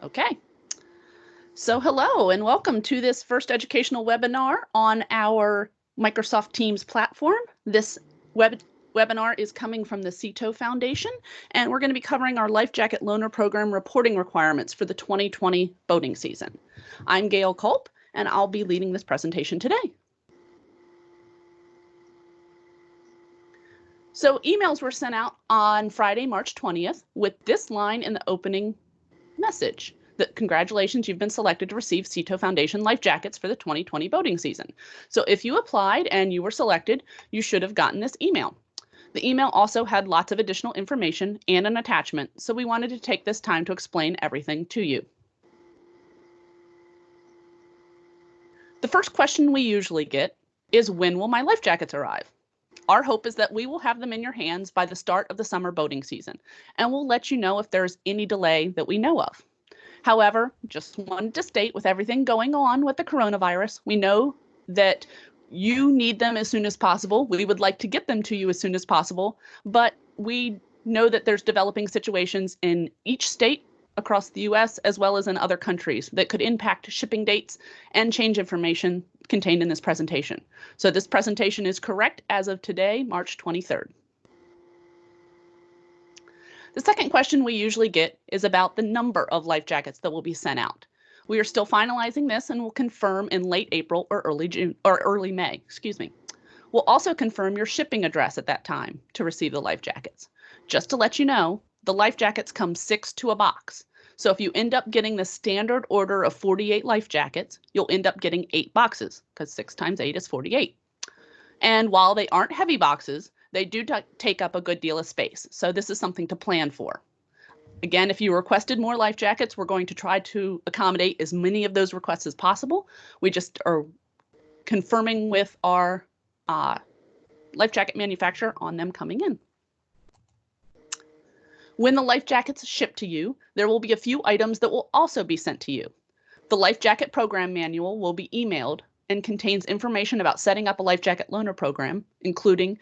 Okay, so hello and welcome to this first educational webinar on our Microsoft Teams platform. This webinar is coming from the CETO Foundation, and we're going to be covering our Life Jacket Loaner Program reporting requirements for the 2020 boating season. I'm Gail Kulp, and I'll be leading this presentation today. So emails were sent out on Friday, March 20th with this line in the opening message. Congratulations, you've been selected to receive CETO Foundation Life Jackets for the 2020 boating season. So if you applied and you were selected, you should have gotten this email. The email also had lots of additional information and an attachment, so we wanted to take this time to explain everything to you. The first question we usually get is, when will my life jackets arrive? Our hope is that we will have them in your hands by the start of the summer boating season, and we'll let you know if there's any delay that we know of. However, just wanted to state, with everything going on with the coronavirus, we know that you need them as soon as possible. We would like to get them to you as soon as possible, but we know that there's developing situations in each state across the US as well as in other countries that could impact shipping dates and change information contained in this presentation. So this presentation is correct as of today, March 23rd. The second question we usually get is about the number of life jackets that will be sent out. We are still finalizing this and will confirm in late April or early May, excuse me. We'll also confirm your shipping address at that time to receive the life jackets. Just to let you know, the life jackets come 6 to a box. So if you end up getting the standard order of 48 life jackets, you'll end up getting 8 boxes, because 6 times 8 is 48. And while they aren't heavy boxes, they do take up a good deal of space. So this is something to plan for. Again, if you requested more life jackets, we're going to try to accommodate as many of those requests as possible. We just are confirming with our life jacket manufacturer on them coming in. When the life jackets ship to you, there will be a few items that will also be sent to you. The life jacket program manual will be emailed and contains information about setting up a life jacket loaner program, including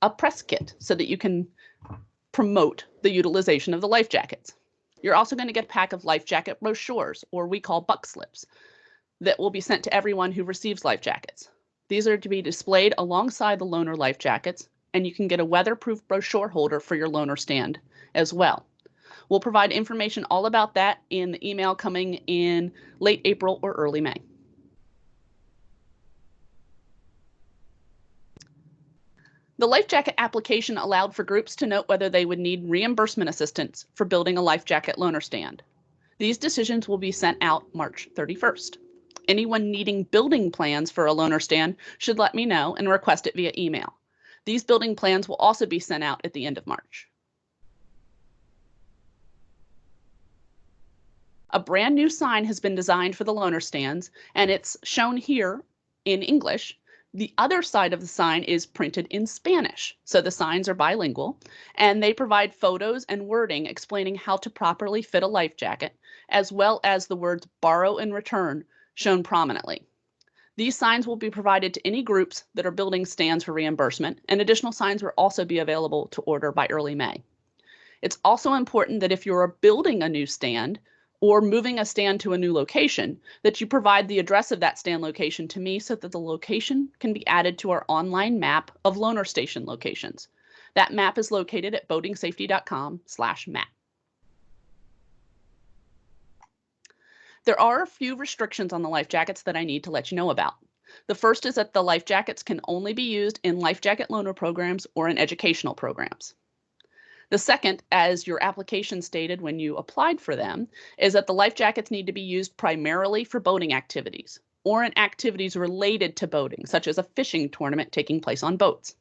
a press kit so that you can promote the utilization of the life jackets. You're also going to get a pack of life jacket brochures, or we call buck slips, that will be sent to everyone who receives life jackets. These are to be displayed alongside the loaner life jackets, and you can get a weatherproof brochure holder for your loaner stand as well. We'll provide information all about that in the email coming in late April or early May. The life jacket application allowed for groups to note whether they would need reimbursement assistance for building a life jacket loaner stand. These decisions will be sent out March 31st. Anyone needing building plans for a loaner stand should let me know and request it via email. These building plans will also be sent out at the end of March. A brand new sign has been designed for the loaner stands, and it's shown here in English. The other side of the sign is printed in Spanish, so the signs are bilingual, and they provide photos and wording explaining how to properly fit a life jacket, as well as the words borrow and return shown prominently. These signs will be provided to any groups that are building stands for reimbursement, and additional signs will also be available to order by early May. It's also important that if you're building a new stand or moving a stand to a new location, that you provide the address of that stand location to me so that the location can be added to our online map of loaner station locations. That map is located at boatingsafety.com/map. There are a few restrictions on the life jackets that I need to let you know about. The first is that the life jackets can only be used in life jacket loaner programs or in educational programs. The second, as your application stated when you applied for them, is that the life jackets need to be used primarily for boating activities or in activities related to boating, such as a fishing tournament taking place on boats.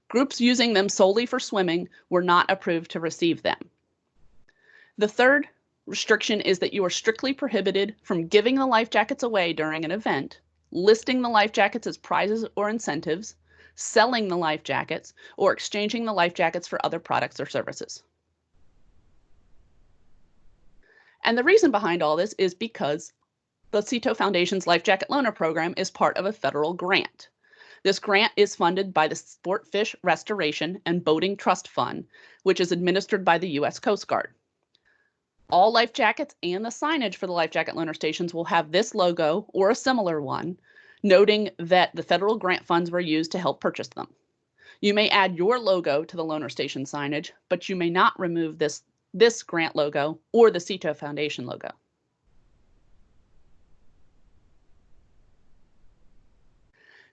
Groups using them solely for swimming were not approved to receive them. The third restriction is that you are strictly prohibited from giving the life jackets away during an event, listing the life jackets as prizes or incentives, selling the life jackets, or exchanging the life jackets for other products or services. And the reason behind all this is because the CETO Foundation's Life Jacket Loaner Program is part of a federal grant. This grant is funded by the Sportfish Restoration and Boating Trust Fund, which is administered by the U.S. Coast Guard. All life jackets and the signage for the life jacket loaner stations will have this logo or a similar one, noting that the federal grant funds were used to help purchase them. You may add your logo to the loaner station signage, but you may not remove this grant logo or the CETO Foundation logo.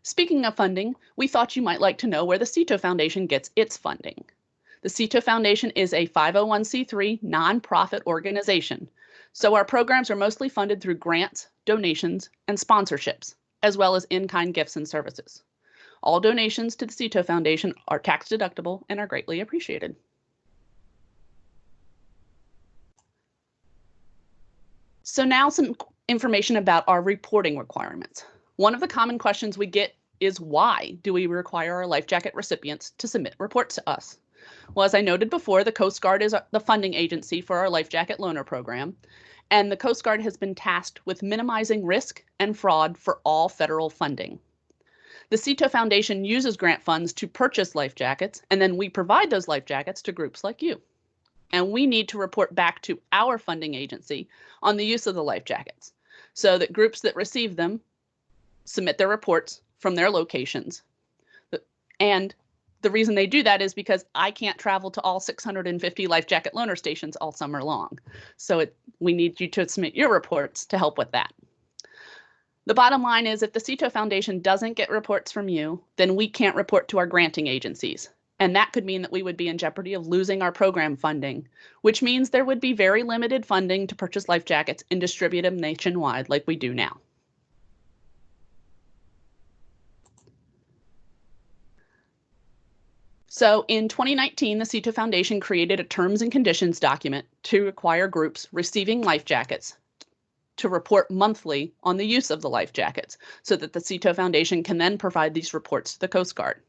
Speaking of funding, we thought you might like to know where the CETO Foundation gets its funding. The CETO Foundation is a 501c3 nonprofit organization, so our programs are mostly funded through grants, donations, and sponsorships, as well as in-kind gifts and services. All donations to the CETO Foundation are tax deductible and are greatly appreciated. So now some information about our reporting requirements. One of the common questions we get is, why do we require our life jacket recipients to submit reports to us? Well, as I noted before, the Coast Guard is the funding agency for our life jacket loaner program, and the Coast Guard has been tasked with minimizing risk and fraud for all federal funding. The CETO Foundation uses grant funds to purchase life jackets, and then we provide those life jackets to groups like you. And we need to report back to our funding agency on the use of the life jackets, so that groups that receive them submit their reports from their locations. And the reason they do that is because I can't travel to all 650 life jacket loaner stations all summer long. So we need you to submit your reports to help with that. The bottom line is, if the CETO Foundation doesn't get reports from you, then we can't report to our granting agencies. And that could mean that we would be in jeopardy of losing our program funding, which means there would be very limited funding to purchase life jackets and distribute them nationwide like we do now. So in 2019, the CETO Foundation created a terms and conditions document to require groups receiving life jackets to report monthly on the use of the life jackets, so that the CETO Foundation can then provide these reports to the Coast Guard.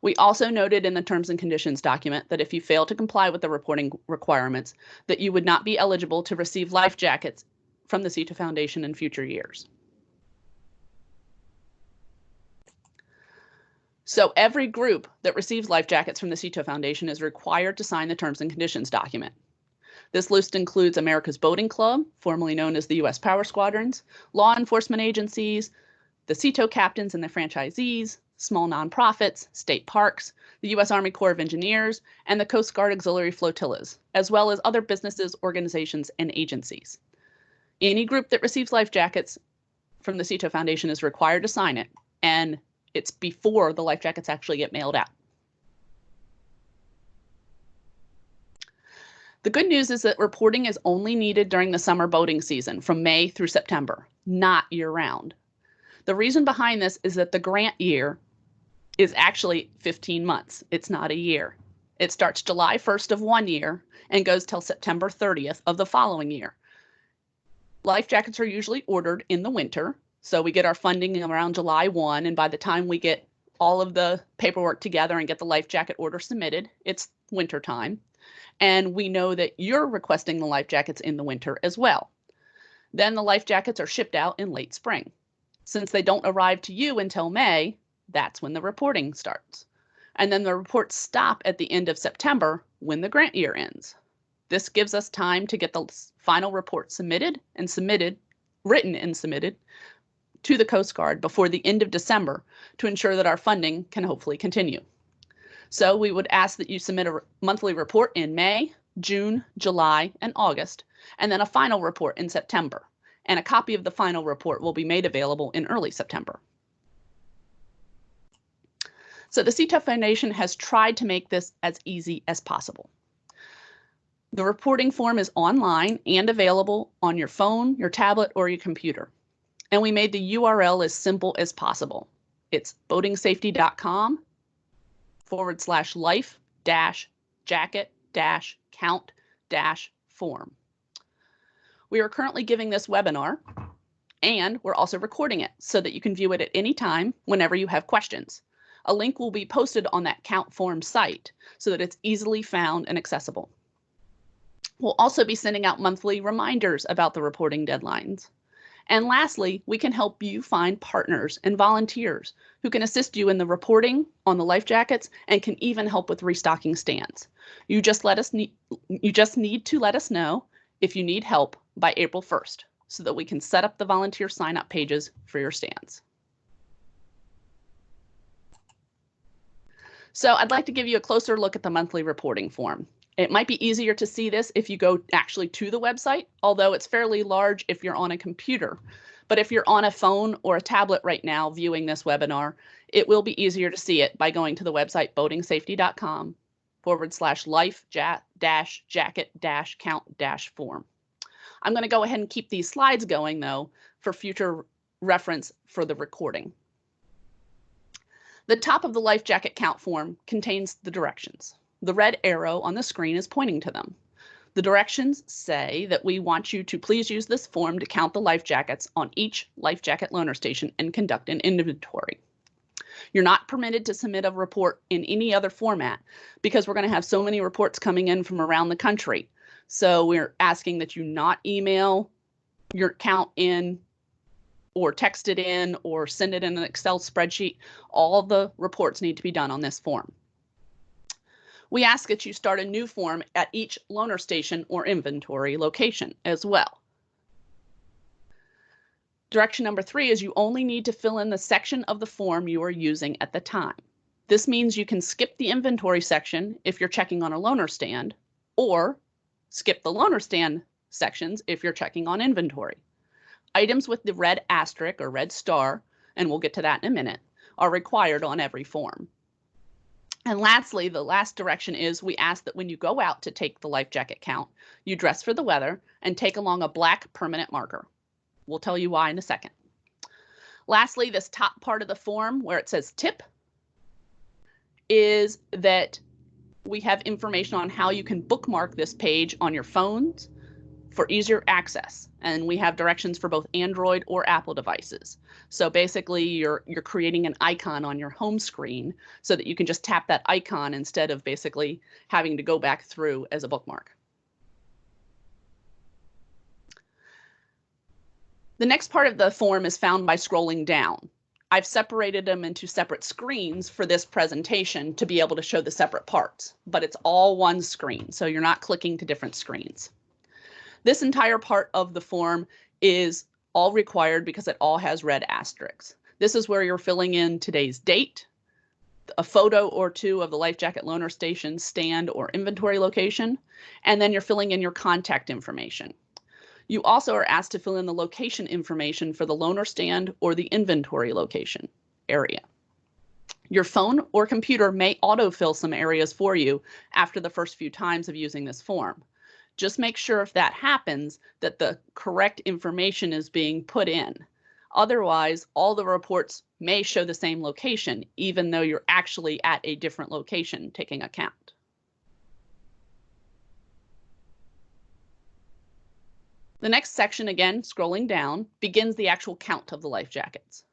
We also noted in the terms and conditions document that if you fail to comply with the reporting requirements, that you would not be eligible to receive life jackets from the CETO Foundation in future years. So every group that receives life jackets from the CETO Foundation is required to sign the terms and conditions document. This list includes America's Boating Club, formerly known as the U.S. Power Squadrons, law enforcement agencies, the CETO captains and their franchisees, small nonprofits, state parks, the U.S. Army Corps of Engineers, and the Coast Guard Auxiliary Flotillas, as well as other businesses, organizations, and agencies. Any group that receives life jackets from the CETO Foundation is required to sign it, and it's before the life jackets actually get mailed out. The good news is that reporting is only needed during the summer boating season from May through September, not year-round. The reason behind this is that the grant year is actually 15 months. It's not a year. It starts July 1st of one year and goes till September 30th of the following year. Life jackets are usually ordered in the winter, so we get our funding around July 1, and by the time we get all of the paperwork together and get the life jacket order submitted, it's winter time. And we know that you're requesting the life jackets in the winter as well. Then the life jackets are shipped out in late spring. Since they don't arrive to you until May, that's when the reporting starts. And then the reports stop at the end of September when the grant year ends. This gives us time to get the final report submitted and written and submitted to the Coast Guard before the end of December to ensure that our funding can hopefully continue. So we would ask that you submit a monthly report in May, June, July, and August, and then a final report in September. And a copy of the final report will be made available in early September. So the CETO Foundation has tried to make this as easy as possible. The reporting form is online and available on your phone, your tablet, or your computer. And we made the URL as simple as possible. It's boatingsafety.com/life-jacket-count-form. We are currently giving this webinar, and we're also recording it so that you can view it at any time whenever you have questions. A link will be posted on that count form site so that it's easily found and accessible. We'll also be sending out monthly reminders about the reporting deadlines. And lastly, we can help you find partners and volunteers who can assist you in the reporting on the life jackets and can even help with restocking stands. You just need to let us know, if you need help by April 1st so that we can set up the volunteer sign-up pages for your stands. So I'd like to give you a closer look at the monthly reporting form. It might be easier to see this if you go actually to the website, although it's fairly large if you're on a computer. But if you're on a phone or a tablet right now viewing this webinar, it will be easier to see it by going to the website boatingsafety.com/life-jacket-count-form. I'm going to go ahead and keep these slides going, though, for future reference for the recording. The top of the life jacket count form contains the directions. The red arrow on the screen is pointing to them. The directions say that we want you to please use this form to count the life jackets on each life jacket loaner station and conduct an inventory. You're not permitted to submit a report in any other format because we're going to have so many reports coming in from around the country. So we're asking that you not email your count in or text it in or send it in an Excel spreadsheet. All the reports need to be done on this form. We ask that you start a new form at each loaner station or inventory location as well. Direction number 3 is you only need to fill in the section of the form you are using at the time. This means you can skip the inventory section if you're checking on a loaner stand, or skip the loaner stand sections if you're checking on inventory. Items with the red asterisk or red star, and we'll get to that in a minute, are required on every form. And lastly, the last direction is we ask that when you go out to take the life jacket count, you dress for the weather and take along a black permanent marker. We'll tell you why in a second. Lastly, this top part of the form where it says tip is that we have information on how you can bookmark this page on your phones for easier access. And we have directions for both Android or Apple devices. So basically you're creating an icon on your home screen so that you can just tap that icon instead of basically having to go back through as a bookmark. The next part of the form is found by scrolling down. I've separated them into separate screens for this presentation to be able to show the separate parts, but it's all one screen, so you're not clicking to different screens. This entire part of the form is all required because it all has red asterisks. This is where you're filling in today's date, a photo or two of the life jacket loaner station, stand, or inventory location, and then you're filling in your contact information. You also are asked to fill in the location information for the loaner stand or the inventory location area. Your phone or computer may autofill some areas for you after the first few times of using this form. Just make sure if that happens that the correct information is being put in. Otherwise, all the reports may show the same location, even though you're actually at a different location taking a count. The next section, again, scrolling down, begins the actual count of the life jackets.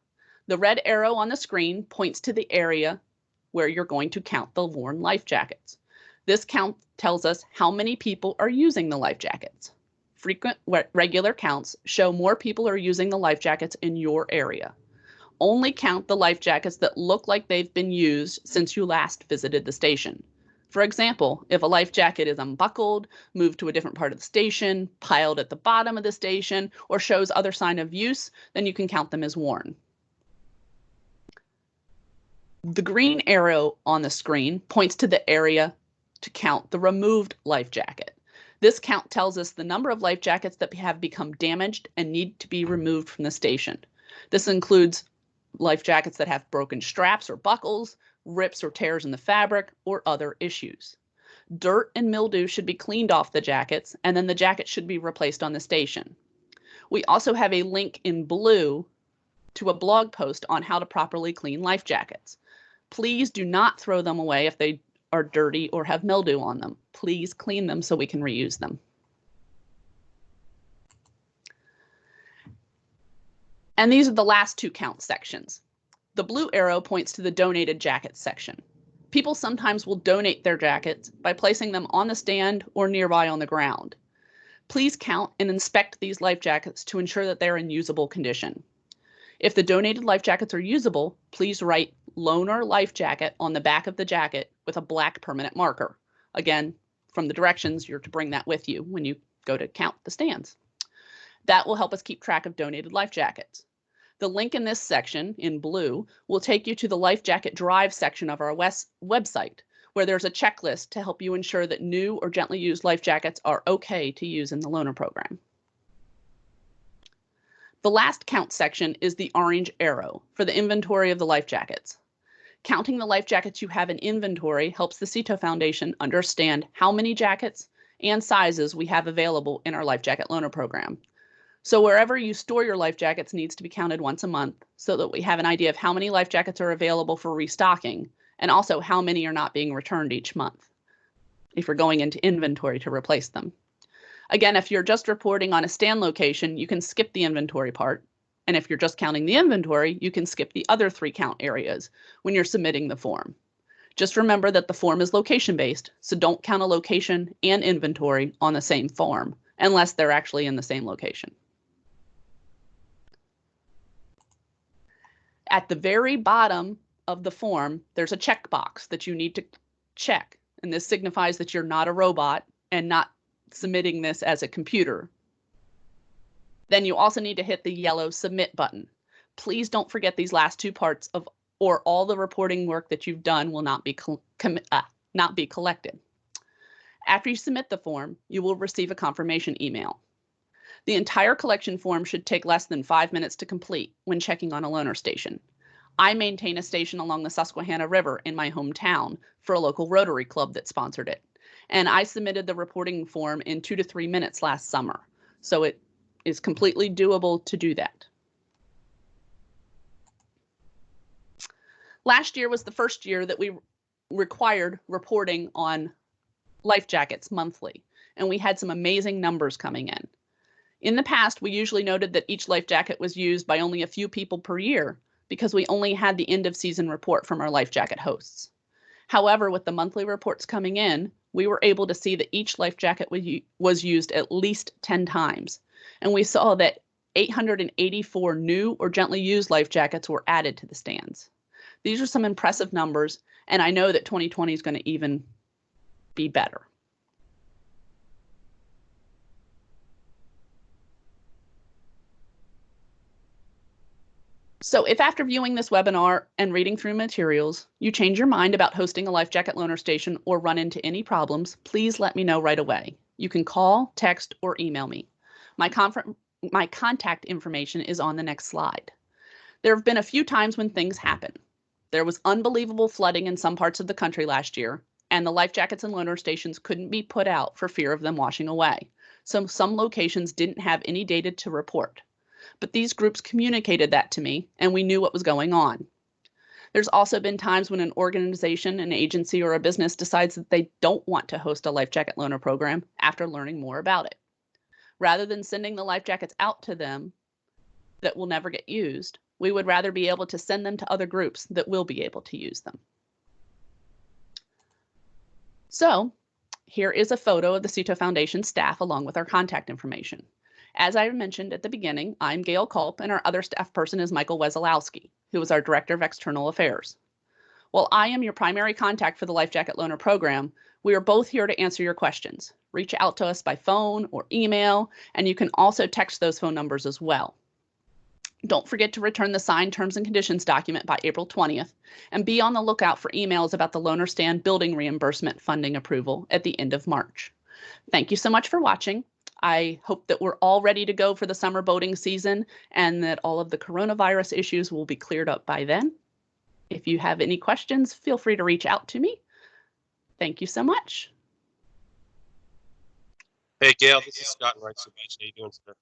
The red arrow on the screen points to the area where you're going to count the worn life jackets. This count tells us how many people are using the life jackets. Frequent regular counts show more people are using the life jackets in your area. Only count the life jackets that look like they've been used since you last visited the station. For example, if a life jacket is unbuckled, moved to a different part of the station, piled at the bottom of the station, or shows other sign of use, then you can count them as worn. The green arrow on the screen points to the area to count the removed life jacket. This count tells us the number of life jackets that have become damaged and need to be removed from the station. This includes life jackets that have broken straps or buckles, rips or tears in the fabric, or other issues. Dirt and mildew should be cleaned off the jackets, and then the jacket should be replaced on the station. We also have a link in blue to a blog post on how to properly clean life jackets. Please do not throw them away if they are dirty or have mildew on them. Please clean them so we can reuse them. And these are the last two count sections. The blue arrow points to the donated jackets section. People sometimes will donate their jackets by placing them on the stand or nearby on the ground. Please count and inspect these life jackets to ensure that they're in usable condition. If the donated life jackets are usable, please write loaner life jacket on the back of the jacket with a black permanent marker. Again, from the directions, you're to bring that with you when you go to count the stands. That will help us keep track of donated life jackets. The link in this section, in blue, will take you to the Life Jacket Drive section of our website, where there's a checklist to help you ensure that new or gently used life jackets are okay to use in the loaner program. The last count section is the orange arrow for the inventory of the life jackets. Counting the life jackets you have in inventory helps the CITO Foundation understand how many jackets and sizes we have available in our life jacket loaner program. So wherever you store your life jackets needs to be counted once a month so that we have an idea of how many life jackets are available for restocking and also how many are not being returned each month if we're going into inventory to replace them. Again, if you're just reporting on a stand location, you can skip the inventory part. And if you're just counting the inventory, you can skip the other 3 count areas when you're submitting the form. Just remember that the form is location-based, so don't count a location and inventory on the same form unless they're actually in the same location. At the very bottom of the form, there's a checkbox that you need to check, and this signifies that you're not a robot and not submitting this as a computer. Then you also need to hit the yellow submit button. Please don't forget these last 2 parts or all the reporting work that you've done will not be collected. After you submit the form, you will receive a confirmation email. The entire collection form should take less than 5 minutes to complete when checking on a loaner station. I maintain a station along the Susquehanna River in my hometown for a local Rotary Club that sponsored it. And I submitted the reporting form in 2 to 3 minutes last summer. So it is completely doable to do that. Last year was the first year that we required reporting on life jackets monthly, and we had some amazing numbers coming in. In the past, we usually noted that each life jacket was used by only a few people per year because we only had the end of season report from our life jacket hosts. However, with the monthly reports coming in, we were able to see that each life jacket was used at least 10 times. And we saw that 884 new or gently used life jackets were added to the stands. These are some impressive numbers, and I know that 2020 is going to even be better. So if after viewing this webinar and reading through materials, you change your mind about hosting a life jacket loaner station or run into any problems, please let me know right away. You can call, text, or email me. My contact information is on the next slide. There have been a few times when things happen. There was unbelievable flooding in some parts of the country last year, and the life jackets and loaner stations couldn't be put out for fear of them washing away. So some locations didn't have any data to report. But these groups communicated that to me, and we knew what was going on. There's also been times when an organization, an agency, or a business decides that they don't want to host a life jacket loaner program after learning more about it. Rather than sending the life jackets out to them that will never get used, we would rather be able to send them to other groups that will be able to use them. So here is a photo of the CITO Foundation staff along with our contact information. As I mentioned at the beginning, I'm Gail Kulp, and our other staff person is Michael Wesolowski, who is our Director of External Affairs. While I am your primary contact for the Life Jacket Loaner program, we are both here to answer your questions. Reach out to us by phone or email, and you can also text those phone numbers as well. Don't forget to return the signed terms and conditions document by April 20th, and be on the lookout for emails about the loaner stand building reimbursement funding approval at the end of March. Thank you so much for watching. I hope that we're all ready to go for the summer boating season and that all of the coronavirus issues will be cleared up by then. If you have any questions, feel free to reach out to me. Thank you so much. Hey, Gail, this is Scott Wright. How are you doing today?